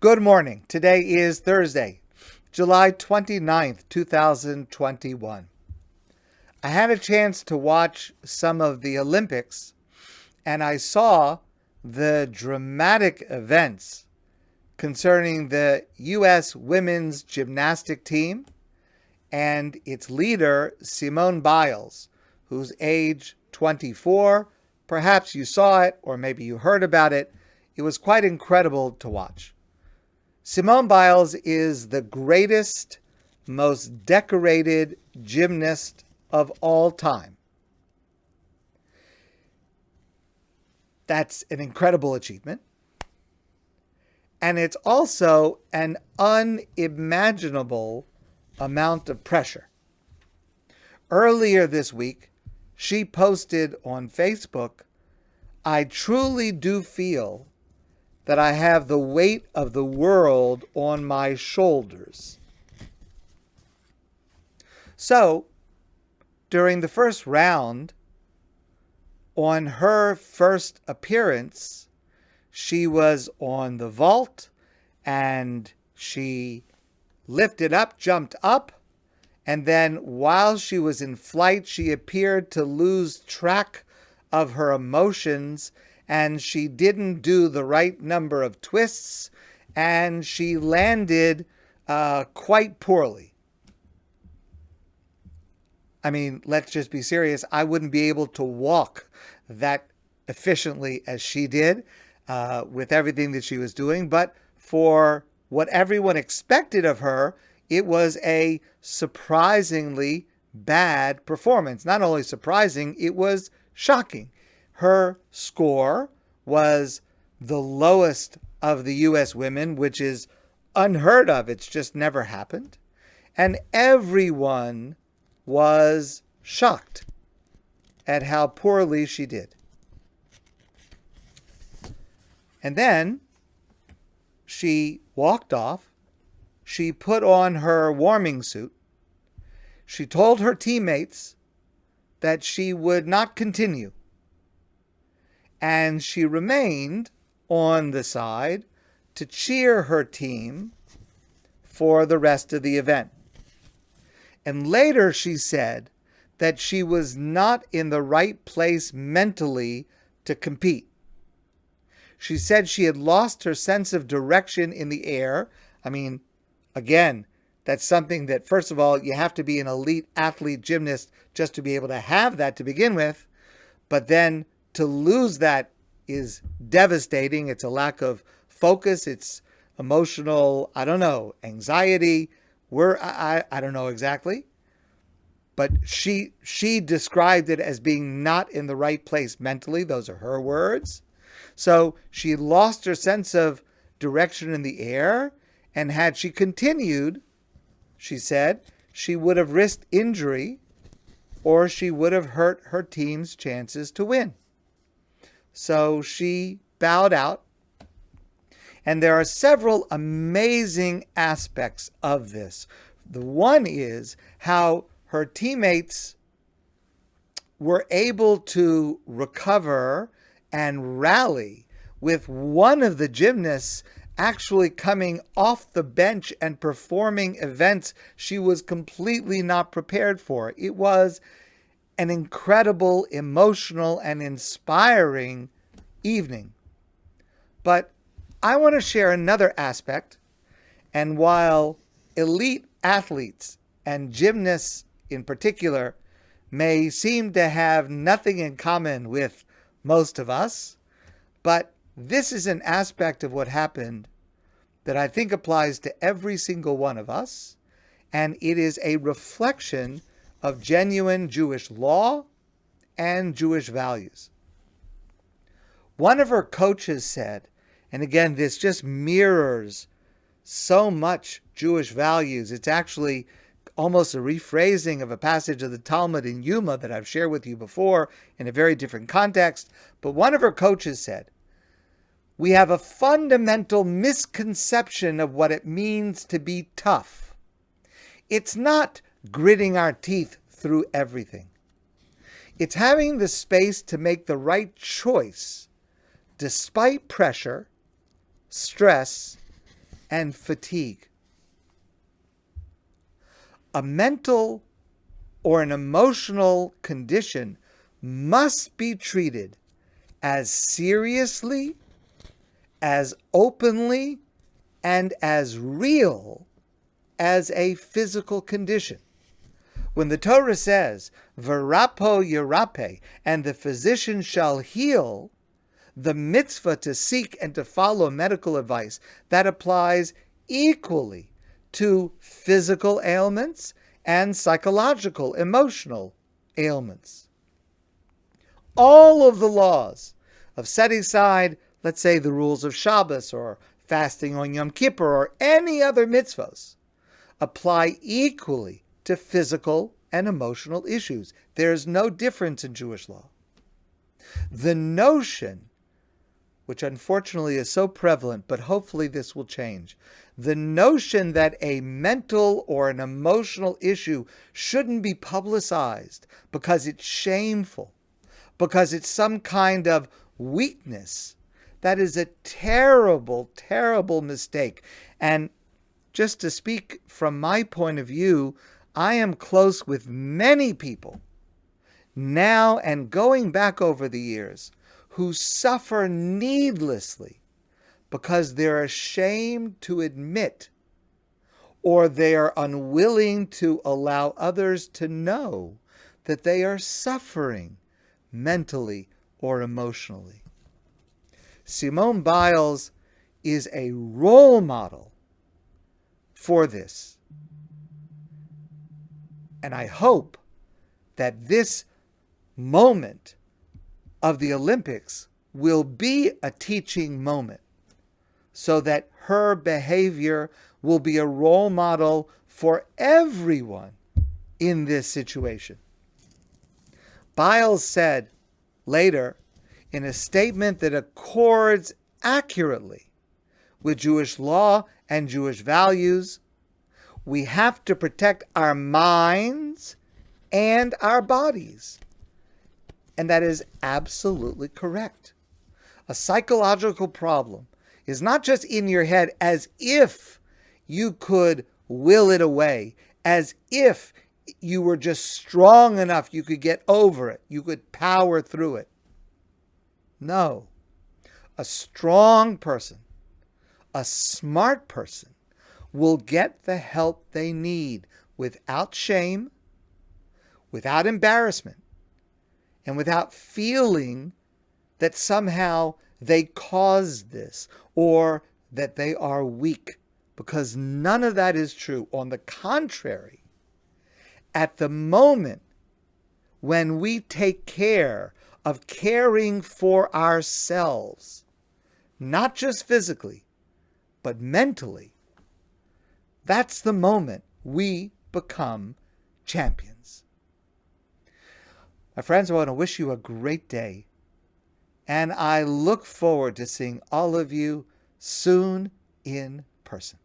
Good morning. Today is Thursday, July 29th, 2021. I had a chance to watch some of the Olympics, and I saw the dramatic events concerning the U.S. women's gymnastic team and its leader, Simone Biles, who's age 24. Perhaps you saw it, or maybe you heard about it. It was quite incredible to watch. Simone Biles is the greatest, most decorated gymnast of all time. That's an incredible achievement. And it's also an unimaginable amount of pressure. Earlier this week, she posted on Facebook, "I truly do feel that I have the weight of the world on my shoulders." So, during the first round, on her first appearance, she was on the vault and she lifted up, jumped up, and then while she was in flight, she appeared to lose track of her emotions, and she didn't do the right number of twists, and she landed quite poorly. I mean, let's just be serious. I wouldn't be able to walk that efficiently as she did with everything that she was doing. But for what everyone expected of her, it was a surprisingly bad performance. Not only surprising, it was shocking. Her score was the lowest of the U.S. women, which is unheard of. It's just never happened. And everyone was shocked at how poorly she did. And then she walked off. She put on her warming suit. She told her teammates that she would not continue. And she remained on the side to cheer her team for the rest of the event. And later she said that she was not in the right place mentally to compete. She said she had lost her sense of direction in the air. I mean, again, that's something that, first of all, you have to be an elite athlete gymnast just to be able to have that to begin with. But then to lose that is devastating. It's a lack of focus. It's emotional, anxiety. I don't know exactly. But she described it as being not in the right place mentally. Those are her words. So she lost her sense of direction in the air. And had she continued, she said, she would have risked injury or she would have hurt her team's chances to win. So she bowed out. And there are several amazing aspects of this. The one is how her teammates were able to recover and rally, with one of the gymnasts actually coming off the bench and performing events she was completely not prepared for. It was an incredible, emotional, and inspiring evening. But I want to share another aspect. And while elite athletes and gymnasts in particular may seem to have nothing in common with most of us, but this is an aspect of what happened that I think applies to every single one of us, and it is a reflection of genuine Jewish law and Jewish values. One of her coaches said, and again, this just mirrors so much Jewish values. It's actually almost a rephrasing of a passage of the Talmud in Yuma that I've shared with you before in a very different context. But one of her coaches said, "We have a fundamental misconception of what it means to be tough. It's not gritting our teeth through everything. It's having the space to make the right choice despite pressure, stress, and fatigue. A mental or an emotional condition must be treated as seriously, as openly, and as real as a physical condition. When the Torah says, "V'rapo yirape," and the physician shall heal, the mitzvah to seek and to follow medical advice, that applies equally to physical ailments and psychological, emotional ailments. All of the laws of setting aside, let's say, the rules of Shabbos or fasting on Yom Kippur or any other mitzvahs apply equally to physical and emotional issues. There's no difference in Jewish law. The notion, which unfortunately is so prevalent, but hopefully this will change, the notion that a mental or an emotional issue shouldn't be publicized because it's shameful, because it's some kind of weakness, that is a terrible, terrible mistake. And just to speak from my point of view, I am close with many people now and going back over the years who suffer needlessly because they're ashamed to admit or they are unwilling to allow others to know that they are suffering mentally or emotionally. Simone Biles is a role model for this. And I hope that this moment of the Olympics will be a teaching moment so that her behavior will be a role model for everyone in this situation. Biles said later, in a statement that accords accurately with Jewish law and Jewish values, we have to protect our minds and our bodies. And that is absolutely correct. A psychological problem is not just in your head as if you could will it away, as if you were just strong enough you could get over it, you could power through it. No. A strong person, a smart person, will get the help they need without shame, without embarrassment, and without feeling that somehow they caused this or that they are weak, because none of that is true. On the contrary, at the moment when we take care of caring for ourselves, not just physically, but mentally, that's the moment we become champions. My friends, I want to wish you a great day, and I look forward to seeing all of you soon in person.